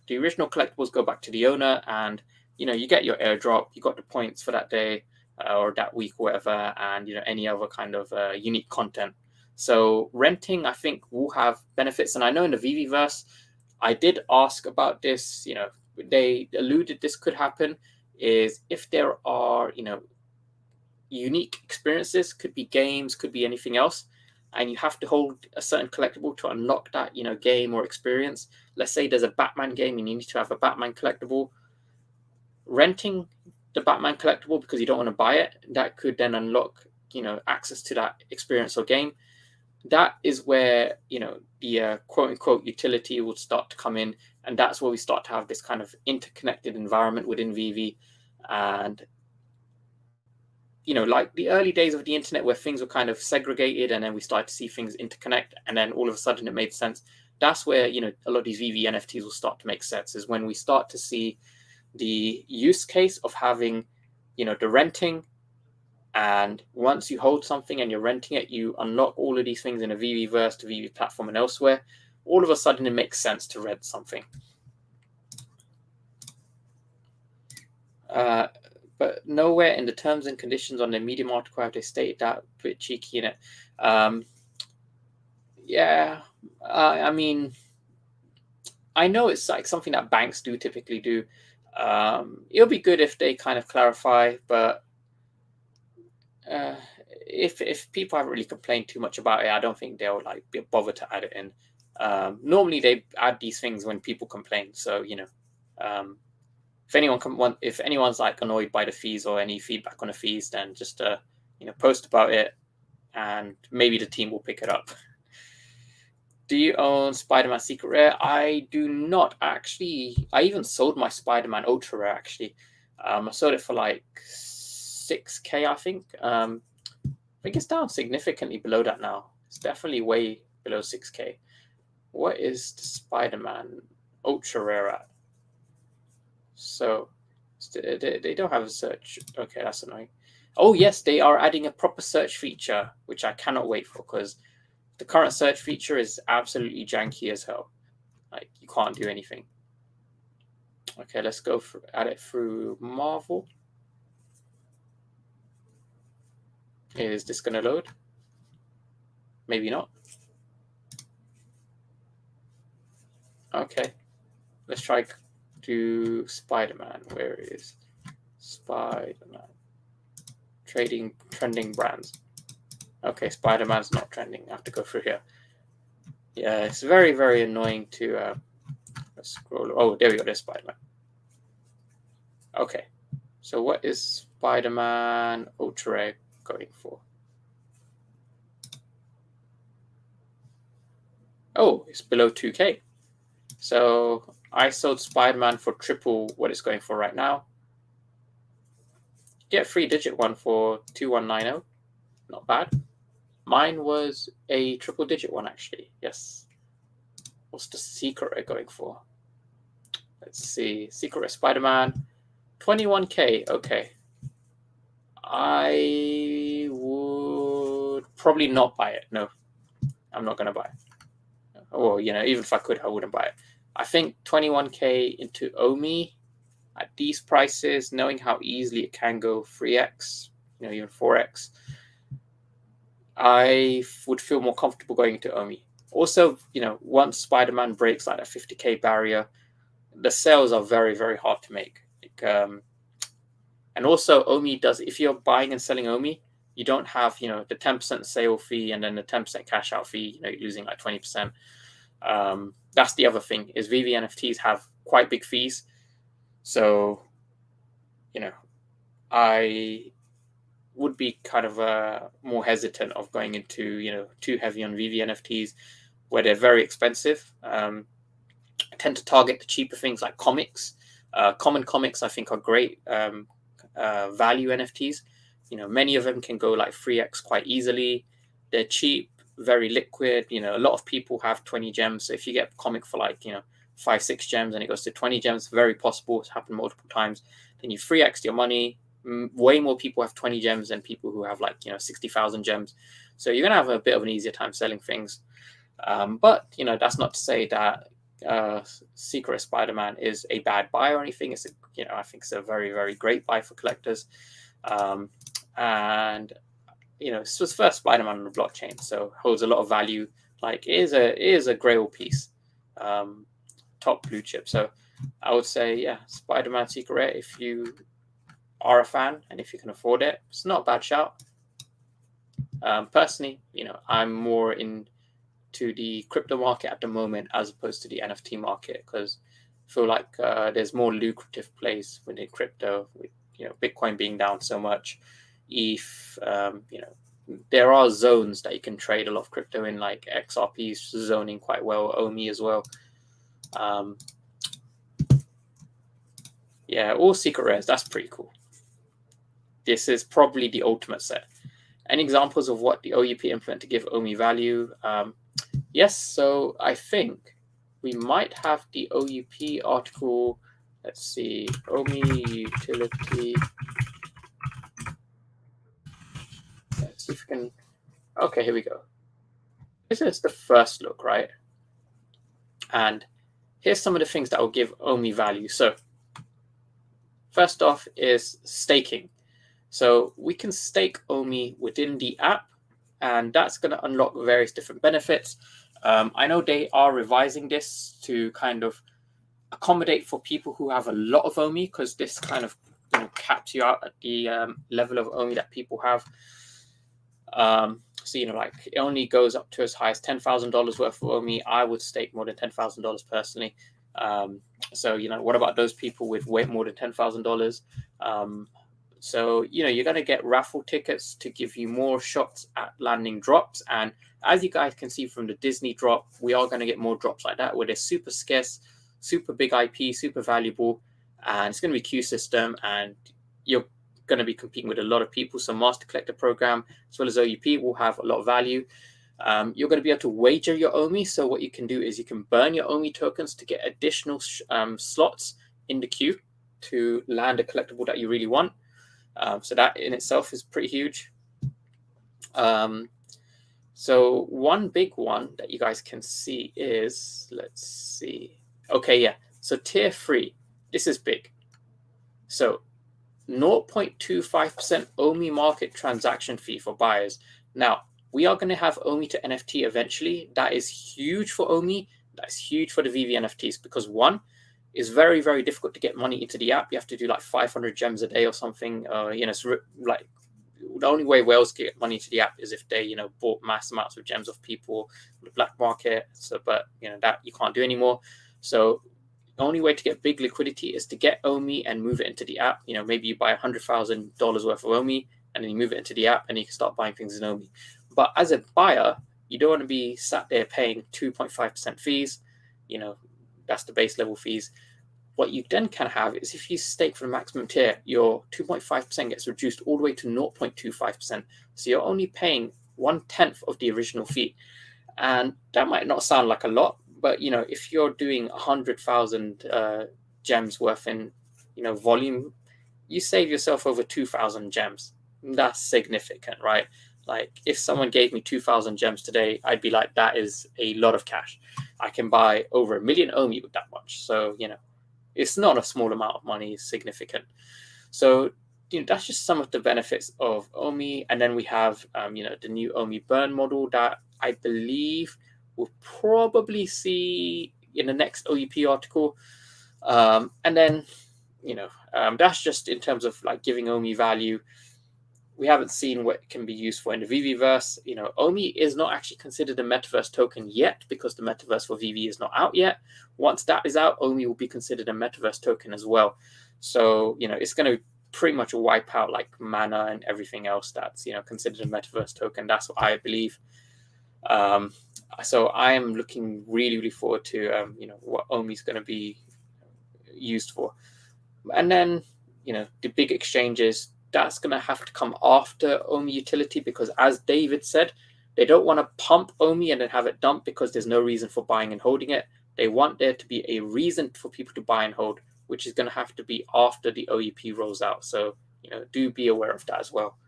The original collectibles go back to the owner, and, you get your airdrop, you got the points for that day or that week, or whatever, and, any other kind of unique content. So renting, I think, will have benefits. And I know in the VeVeverse, I did ask about this, they alluded this could happen, is if there are, unique experiences, could be games, could be anything else, and you have to hold a certain collectible to unlock that, game or experience. Let's say there's a Batman game and you need to have a Batman collectible. Renting the Batman collectible because you don't want to buy it, that could then unlock, access to that experience or game. That is where, the quote unquote utility will start to come in. And that's where we start to have this kind of interconnected environment within VeVe. And, like the early days of the internet where things were kind of segregated and then we started to see things interconnect and then all of a sudden it made sense. That's where, a lot of these VeVe NFTs will start to make sense, is when we start to see the use case of having, the renting. And once you hold something and you're renting it, you unlock all of these things in a VeVeverse, the VeVe platform, and elsewhere. All of a sudden, it makes sense to rent something. But nowhere in the terms and conditions on the Medium article have they stated that. A bit cheeky in it. I mean, I know it's something that banks do typically do. It'll be good if they kind of clarify, but if people haven't really complained too much about it, I don't think they'll be bothered to add it in. Normally they add these things when people complain. So if anyone's annoyed by the fees or any feedback on the fees, then just post about it, and maybe the team will pick it up. Do you own Spider-Man Secret Rare? I do not actually. I even sold my Spider-Man Ultra Rare actually. I sold it for like 6K, I think. I think it's down significantly below that now. It's definitely way below 6K. What is the Spider-Man Ultra Rare at? So they don't have a search. Okay, that's annoying. Oh yes, they are adding a proper search feature, which I cannot wait for because the current search feature is absolutely janky as hell. Like you can't do anything. Okay, let's go at it through Marvel. Is this gonna load? Maybe not. Okay, let's try do Spider-Man. Where is Spider-Man? Trending brands. Okay, Spider-Man's not trending. I have to go through here. Yeah, it's very, very annoying to scroll. Oh, there we go. There's Spider-Man. Okay, so what is Spider-Man Ultra Rare going for? Oh, it's below 2K. So I sold Spider-Man for triple what it's going for right now. Get 3-digit one for 2190. Not bad. Mine was a triple digit one actually. Yes. What's the Secret Rare going for? Let's see. Secret Rare Spider-Man. 21K. Okay. I would probably not buy it. No, I'm not going to buy it. Or, even if I could, I wouldn't buy it. I think 21K into OMI at these prices, knowing how easily it can go 3x, even 4x, I would feel more comfortable going into OMI. Also, once Spider-Man breaks like that 50K barrier, the sales are very, very hard to make. And also OMI does, if you're buying and selling OMI, you don't have, the 10% sale fee and then the 10% cash out fee, you're losing like 20%. That's the other thing is VeVe NFTs have quite big fees. So, I would be kind of more hesitant of going into, too heavy on VeVe NFTs where they're very expensive. I tend to target the cheaper things like comics. Common comics, I think, are great value NFTs. Many of them can go like 3x quite easily. They're cheap, very liquid. A lot of people have 20 gems. So if you get a comic for like, 5-6 gems and it goes to 20 gems, very possible. It's happened multiple times. Then you 3x your money. Way more people have 20 gems than people who have like 60,000 gems. So you're gonna have a bit of an easier time selling things. But that's not to say that Secret Spider-Man is a bad buy or anything. It's I think it's a very, very great buy for collectors. And this was first Spider-Man on the blockchain, so holds a lot of value. Like it is a grail piece, top blue chip. So I would say, yeah, Spider-Man Secret Rare. If you are a fan and if you can afford it, it's not a bad shout. Personally, I'm more into the crypto market at the moment as opposed to the NFT market because I feel like there's more lucrative plays within crypto with Bitcoin being down so much. ETH, there are zones that you can trade a lot of crypto in, like XRP zoning quite well, OMI as well. Yeah, all Secret Rares. That's pretty cool. This is probably the ultimate set. Any examples of what the OUP implement to give OMI value? Yes, so I think we might have the OUP article. Let's see, OMI utility. Let's see if we can. Okay, here we go. This is the first look, right? And here's some of the things that will give OMI value. So first off is staking. So we can stake OMI within the app, and that's going to unlock various different benefits. I know they are revising this to kind of accommodate for people who have a lot of OMI, because this kind of caps you out at the level of OMI that people have. So like it only goes up to as high as $10,000 worth of OMI. I would stake more than $10,000 personally. So what about those people with way more than $10,000? So, you're going to get raffle tickets to give you more shots at landing drops. And as you guys can see from the Disney drop, we are going to get more drops like that where they're super scarce, super big IP, super valuable, and it's going to be queue system, and you're going to be competing with a lot of people. So Master Collector program as well as OUP will have a lot of value. You're going to be able to wager your OMI. So what you can do is you can burn your OMI tokens to get additional slots in the queue to land a collectible that you really want. So that in itself is pretty huge. So one big one that you guys can see is, let's see. Okay, yeah. So tier 3, this is big. So 0.25% OMI market transaction fee for buyers. Now, we are going to have OMI to NFT eventually. That is huge for OMI. That's huge for the VeVe NFTs because one, it's very, very difficult to get money into the app. You have to do like 500 gems a day or something. It's like the only way whales get money into the app is if they, bought mass amounts of gems of people on the black market. So, but that you can't do anymore. So the only way to get big liquidity is to get OMI and move it into the app. Maybe you buy $100,000 worth of OMI and then you move it into the app and you can start buying things in OMI. But as a buyer, you don't want to be sat there paying 2.5% fees. That's the base level fees. What you then can have is if you stake for the maximum tier, your 2.5% gets reduced all the way to 0.25%. So you're only paying 1/10 of the original fee. And that might not sound like a lot, but if you're doing 100,000 gems worth in volume, you save yourself over 2,000 gems. That's significant, right? Like if someone gave me 2,000 gems today, I'd be like, that is a lot of cash. I can buy over 1 million OMI with that much. So it's not a small amount of money. It's significant. So that's just some of the benefits of OMI. And then we have the new OMI burn model that I believe we'll probably see in the next OUP article. And then that's just in terms of like giving OMI value. We haven't seen what it can be used for in the VeVeverse. OMI is not actually considered a metaverse token yet because the metaverse for VeVe is not out yet. Once that is out, OMI will be considered a metaverse token as well. So, it's going to pretty much wipe out like Mana and everything else that's, considered a metaverse token. That's what I believe. So I am looking really, really forward to, what OMI is going to be used for. And then, the big exchanges, that's going to have to come after OMI utility because as David said, they don't want to pump OMI and then have it dumped because there's no reason for buying and holding it. They want there to be a reason for people to buy and hold, which is going to have to be after the OUP rolls out. So, do be aware of that as well.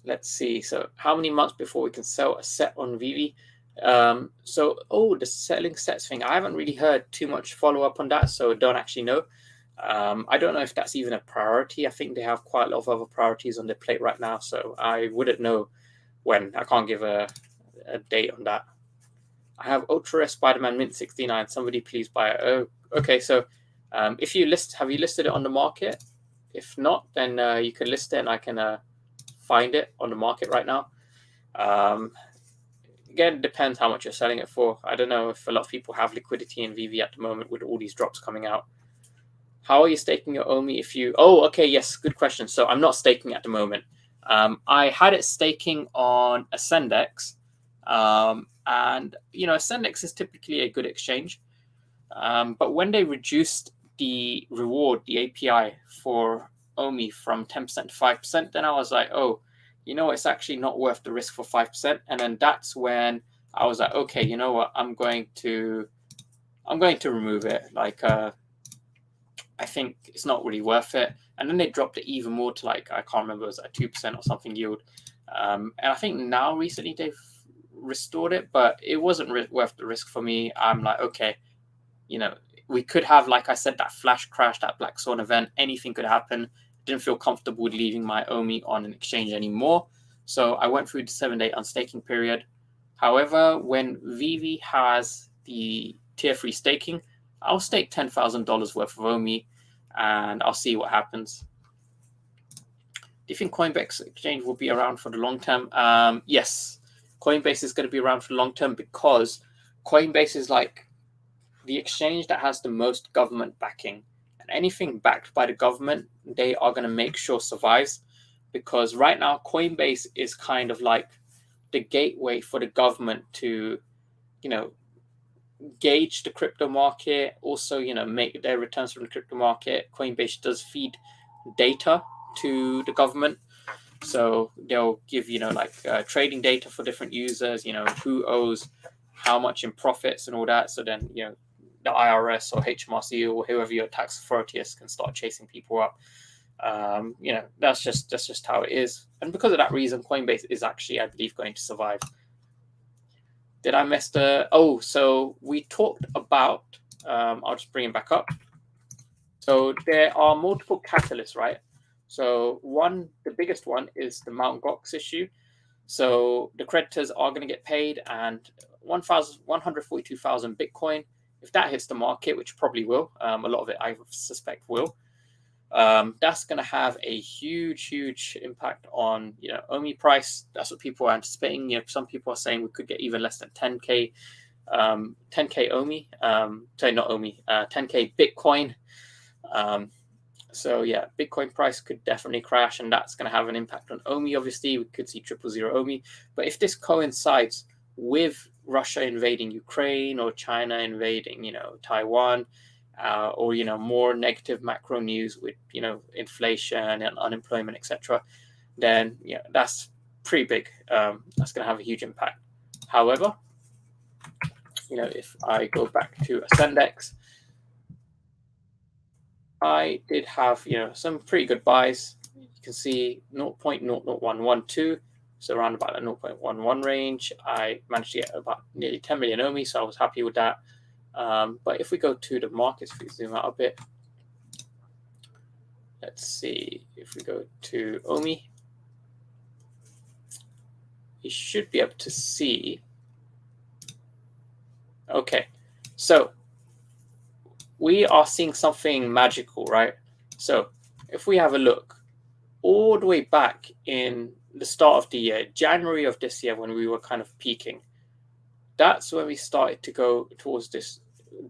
Let's see. So how many months before we can sell a set on VeVe? The selling sets thing, I haven't really heard too much follow up on that, so I don't actually know. I don't know if that's even a priority. I think they have quite a lot of other priorities on their plate right now, so I wouldn't know when. I can't give a date on that. I have Ultra Rare Spider-Man Mint 69. Somebody please buy it. Oh, okay. So if you have you listed it on the market? If not, then you can list it and I can find it on the market right now. Again, it depends how much you're selling it for. I don't know if a lot of people have liquidity in VeVe at the moment with all these drops coming out. How are you staking your OMI if you... Oh, okay, yes, good question. So I'm not staking at the moment. I had it staking on Ascendex. And, Ascendex is typically a good exchange. But when they reduced the reward, the API for OMI from 10% to 5%, then I was like, oh, it's actually not worth the risk for 5%. And then that's when I was like, okay, you know what? I'm going to remove it. Like, I think it's not really worth it. And then they dropped it even more to like, I can't remember, it was like 2% or something yield. And I think now recently they've restored it, but it wasn't worth the risk for me. I'm like, okay, we could have, like I said, that flash crash, that Black Swan event, anything could happen. Didn't feel comfortable with leaving my OMI on an exchange anymore. So I went through the 7-day unstaking period. However, when VeVe has the tier 3 staking, I'll stake $10,000 worth of OMI and I'll see what happens. Do you think Coinbase exchange will be around for the long term? Yes, Coinbase is going to be around for the long term because Coinbase is like the exchange that has the most government backing. anything backed by the government, they are going to make sure survives, because right now Coinbase is kind of like the gateway for the government to, gauge the crypto market, also, make their returns from the crypto market. Coinbase does feed data to the government. So they'll give, trading data for different users, who owes how much in profits and all that. So then, the IRS or HMRC or whoever your tax authority is can start chasing people up. That's just how it is. And because of that reason, Coinbase is actually, I believe, going to survive. Did I miss so we talked about, I'll just bring it back up. So there are multiple catalysts, right? So the biggest one is the Mt. Gox issue. So the creditors are going to get paid, and 142,000 Bitcoin, if that hits the market, which probably will, a lot of it I suspect will, that's going to have a huge impact on, OMI price. That's what people are anticipating. Some people are saying we could get even less than 10K OMI, sorry, not OMI, 10K Bitcoin. So yeah, Bitcoin price could definitely crash, and that's going to have an impact on OMI. Obviously, we could see 000 OMI. But if this coincides with Russia invading Ukraine or China invading, Taiwan, or more negative macro news with inflation and unemployment, etc., then that's pretty big. That's going to have a huge impact. However, if I go back to Ascendex, I did have some pretty good buys. You can see 0.00112, so around about the 0.11 range. I managed to get about nearly 10 million OMI, so I was happy with that. But if we go to the markets, if we zoom out a bit, let's see, if we go to OMI, you should be able to see. Okay, so we are seeing something magical, right? So if we have a look all the way back in the start of the year, January of this year, when we were kind of peaking, that's when we started to go towards this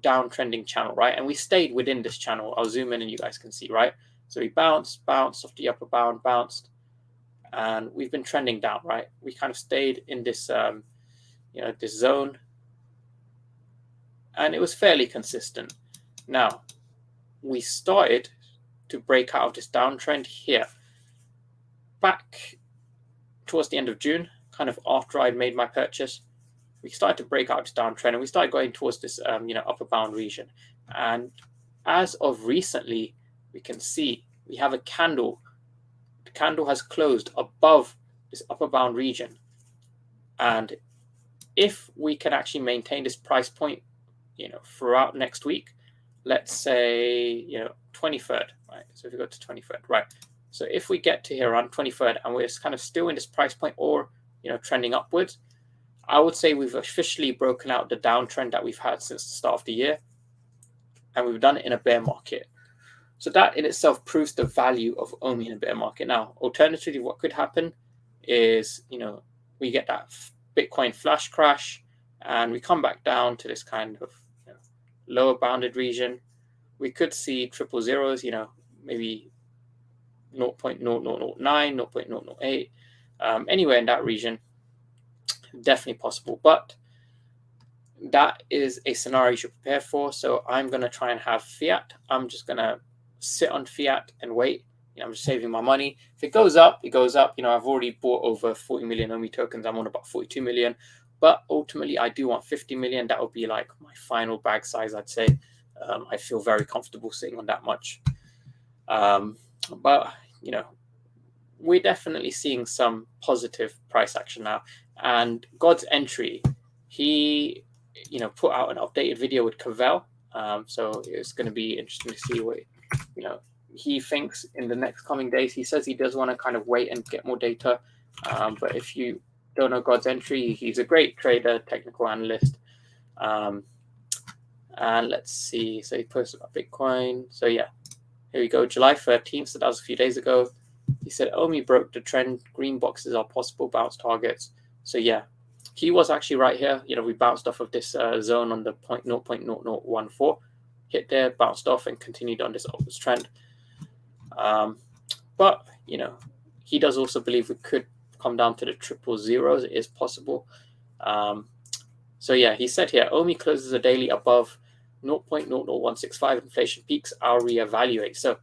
downtrending channel, right? And we stayed within this channel. I'll zoom in and you guys can see, right? So we bounced off the upper bound, bounced, and we've been trending down, right? We kind of stayed in this, this zone, and it was fairly consistent. Now, we started to break out of this downtrend here back towards the end of June, kind of after I'd made my purchase. We started to break out this downtrend, and we started going towards this, upper bound region. And as of recently, we can see we have a candle. The candle has closed above this upper bound region. And if we can actually maintain this price point, throughout next week, let's say, 23rd, right? So if we go to 23rd, right? So if we get to here around 23rd and we're kind of still in this price point or, trending upwards, I would say we've officially broken out the downtrend that we've had since the start of the year, and we've done it in a bear market. So that in itself proves the value of OMI in a bear market. Now, alternatively, what could happen is, we get that Bitcoin flash crash and we come back down to this kind of lower bounded region. We could see 000s, maybe 0.0009, 0.008, anywhere in that region. Definitely possible, but that is a scenario you should prepare for. So I'm going to try and have fiat. I'm just going to sit on fiat and wait. I'm just saving my money. If it goes up, it goes up. I've already bought over 40 million OMI tokens. I'm on about 42 million. But ultimately, I do want 50 million. That would be like my final bag size, I'd say. I feel very comfortable sitting on that much. But, we're definitely seeing some positive price action now. And God's Entry, he, put out an updated video with Cavell. So it's going to be interesting to see what, he thinks in the next coming days. He says he does want to kind of wait and get more data. But if you don't know God's Entry, he's a great trader, technical analyst. And let's see. So he posted about Bitcoin. So yeah, here we go. July 13th. So that was a few days ago. He said, OMI broke the trend. Green boxes are possible bounce targets. So yeah, he was actually right here. We bounced off of this zone on the 0.0014. hit there, bounced off, and continued on this upwards trend. But he does also believe we could come down to the triple zeros. It is possible. So yeah, he said here, OMI closes a daily above 0.00165 inflation peaks, I'll reevaluate. So,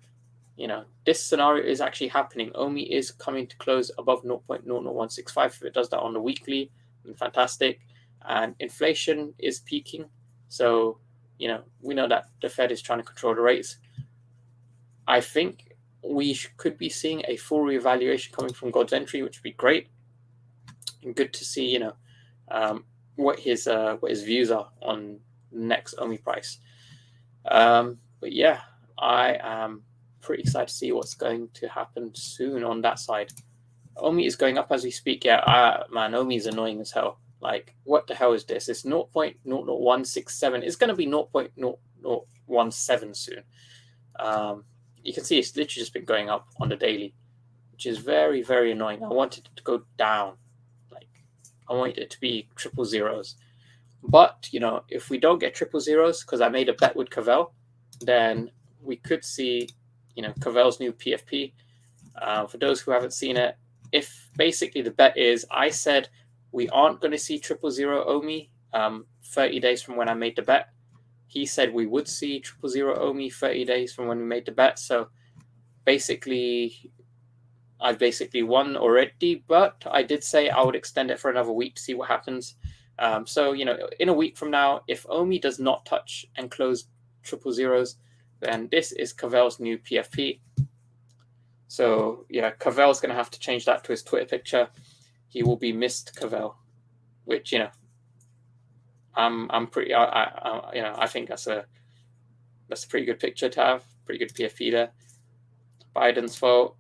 this scenario is actually happening. OMI is coming to close above 0.00165. If it does that on the weekly, then fantastic. And inflation is peaking. So, we know that the Fed is trying to control the rates. I think we could be seeing a full reevaluation coming from God's entry, which would be great. And good to see, what his views are on next OMI price. But yeah, I am pretty excited to see what's going to happen soon on that side. OMI is going up as we speak. Yeah, man, OMI is annoying as hell. Like, what the hell is this? It's 0.00167. It's going to be 0.0017 soon. You can see it's literally just been going up on the daily, which is very, very annoying. I wanted it to go down. I want it to be triple zeros. But, if we don't get triple zeros, because I made a bet with Cavell, then we could see, Cavell's new PFP. For those who haven't seen it, if basically the bet is, I said we aren't going to see triple zero OMI 30 days from when I made the bet. He said we would see triple zero OMI 30 days from when we made the bet. So basically, I've basically won already, but I did say I would extend it for another week to see what happens. So, in a week from now, if OMI does not touch and close triple zeros, then this is Cavell's new PFP. So, yeah, Cavell's going to have to change that to his Twitter picture. He will be missed Cavell, which, I'm pretty, I think that's a pretty good picture to have, pretty good PFP there. Biden's fault.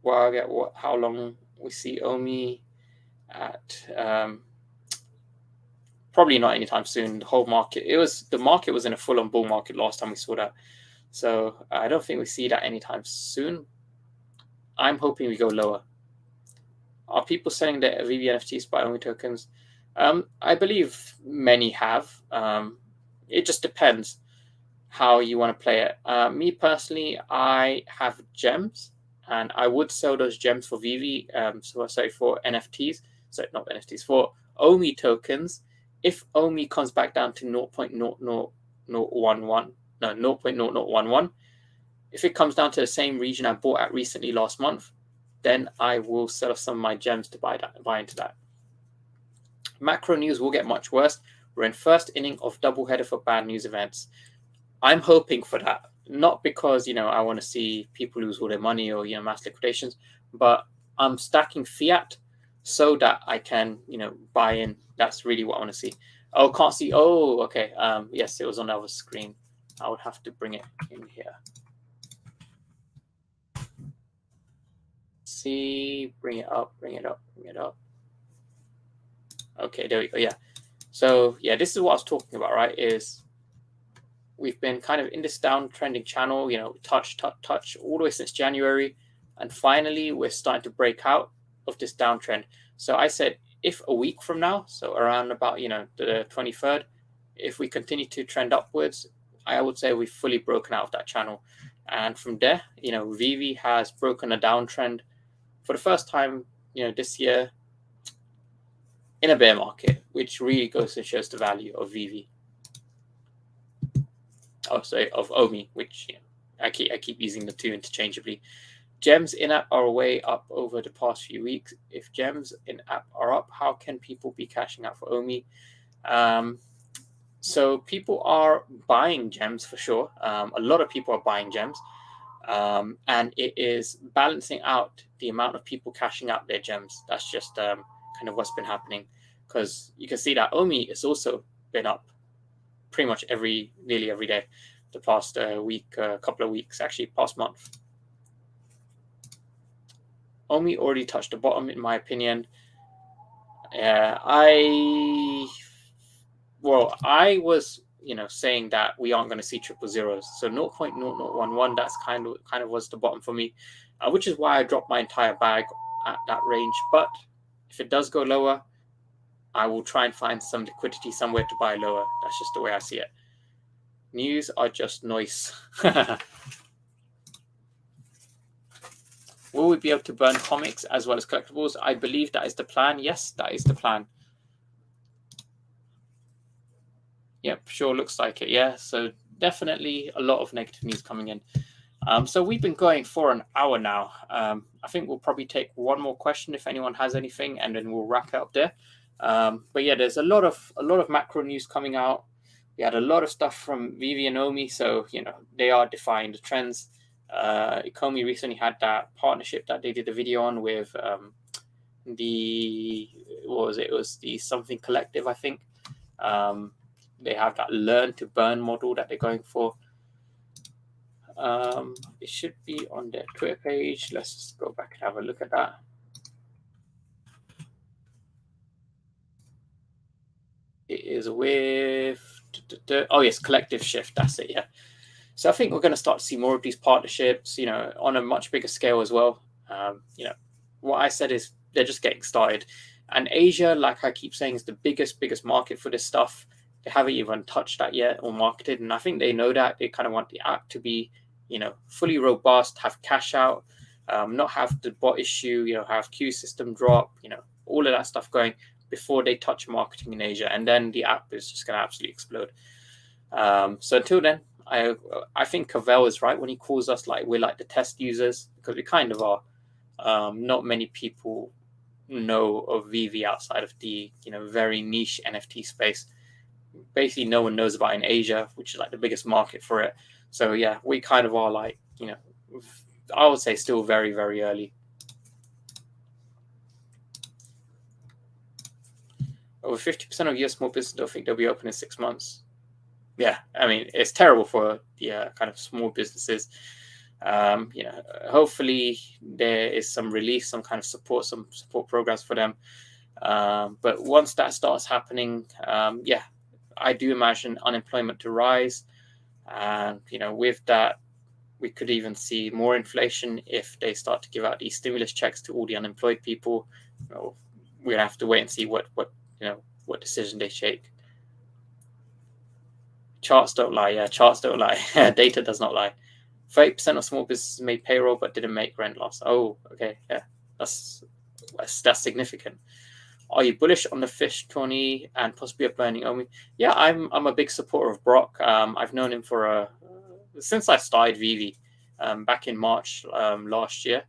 Well, I get how long we see OMI at. Probably not anytime soon. The whole market, the market was in a full-on bull market last time we saw that. So I don't think we see that anytime soon. I'm hoping we go lower. Are people selling their VeVe NFTs by OMI tokens? I believe many have. It just depends how you want to play it. Me personally, I have gems. And I would sell those gems for VeVe, for NFTs, not NFTs, for OMI tokens. If OMI comes back down to 0.0011, if it comes down to the same region I bought at recently last month, then I will sell some of my gems to buy into that. Macro news will get much worse. We're in first inning of doubleheader for bad news events. I'm hoping for that. Not because, I want to see people lose all their money or, mass liquidations, but I'm stacking fiat so that I can, buy in. That's really what I want to see. Oh, can't see. Oh, okay. Yes, it was on the other screen. I would have to bring it in here. See, bring it up. Okay, there we go. Yeah. So, yeah, this is what I was talking about, right? Is we've been kind of in this downtrending channel, touch all the way since January. And finally, we're starting to break out of this downtrend. So I said, if a week from now, so around about, the 23rd, if we continue to trend upwards, I would say we've fully broken out of that channel. And from there, VeVe has broken a downtrend for the first time, this year in a bear market, which really goes and shows the value of VeVe. Of OMI, which I keep using the two interchangeably. Gems in-app are way up over the past few weeks. If gems in-app are up, how can people be cashing out for OMI? So people are buying gems for sure. A lot of people are buying gems. And it is balancing out the amount of people cashing out their gems. That's just kind of what's been happening. Because you can see that OMI has also been up pretty much nearly every day, the past week, couple of weeks, actually, past month. OMI already touched the bottom, in my opinion. I was, saying that we aren't going to see triple zeros. So 0.0011, that's kind of was the bottom for me, which is why I dropped my entire bag at that range. But if it does go lower, I will try and find some liquidity somewhere to buy lower. That's just the way I see it. News are just noise. Will we be able to burn comics as well as collectibles? I believe that is the plan. Yes, that is the plan. Yep, sure looks like it. Yeah, so definitely a lot of negative news coming in. So we've been going for an hour now. I think we'll probably take one more question if anyone has anything, and then we'll wrap it up there. But yeah, there's a lot of macro news coming out. We had a lot of stuff from VeVe and Omi, so they are defying the trends. Ecomi recently had that partnership that they did a video on with what was it? It was the Something Collective, I think. They have that learn to burn model that they're going for. It should be on their Twitter page. Let's just go back and have a look at that. It is with oh yes, Collective Shift. That's it. Yeah. So I think we're going to start to see more of these partnerships, on a much bigger scale as well. What I said is they're just getting started, and Asia, like I keep saying, is the biggest market for this stuff. They haven't even touched that yet or marketed, and I think they know that. They kind of want the app to be, fully robust, have cash out, not have the bot issue, have queue system drop, all of that stuff going before they touch marketing in Asia, and then the app is just going to absolutely explode. So until then, I think Cavell is right when he calls us we're like the test users, because we kind of are. Not many people know of VeVe outside of the very niche NFT space. Basically, no one knows about it in Asia, which is like the biggest market for it. So yeah, we kind of are I would say still very, very early. Over 50% of US small businesses don't think they'll be open in 6 months. Yeah, I mean, it's terrible for the kind of small businesses. Hopefully there is some relief, some kind of support, some support programs for them. But once that starts happening, I do imagine unemployment to rise. And, with that, we could even see more inflation if they start to give out these stimulus checks to all the unemployed people. We're going to have to wait and see what decision they take. Charts don't lie. Yeah, charts don't lie. Data does not lie. 30% of small businesses made payroll but didn't make rent loss. Oh, okay. Yeah, that's significant. Are you bullish on the Fish 20 and possibly a burning Omi? Yeah, I'm a big supporter of Brock. I've known him since I started VeVe back in March last year.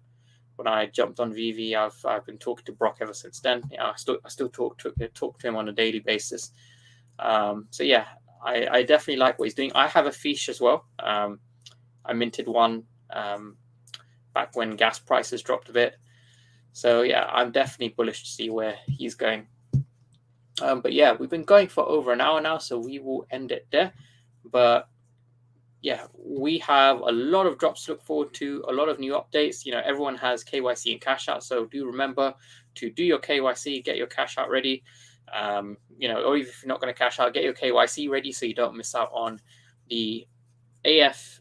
When I jumped on VeVe, I've been talking to Brock ever since then. I still talk to him on a daily basis. So yeah, I definitely like what he's doing. I have a Fish as well. I minted one back when gas prices dropped a bit. So yeah, I'm definitely bullish to see where he's going. But yeah, we've been going for over an hour now, so we will end it there. But yeah, we have a lot of drops to look forward to, a lot of new updates. Everyone has KYC and cash out, so do remember to do your KYC, get your cash out ready. Or if you're not going to cash out, get your KYC ready so you don't miss out on the AF,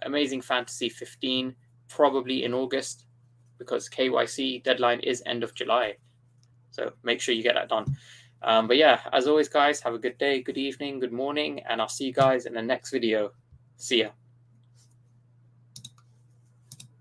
Amazing Fantasy 15, probably in August, because KYC deadline is end of July. So make sure you get that done. But yeah, as always, guys, have a good day, good evening, good morning, and I'll see you guys in the next video. See ya.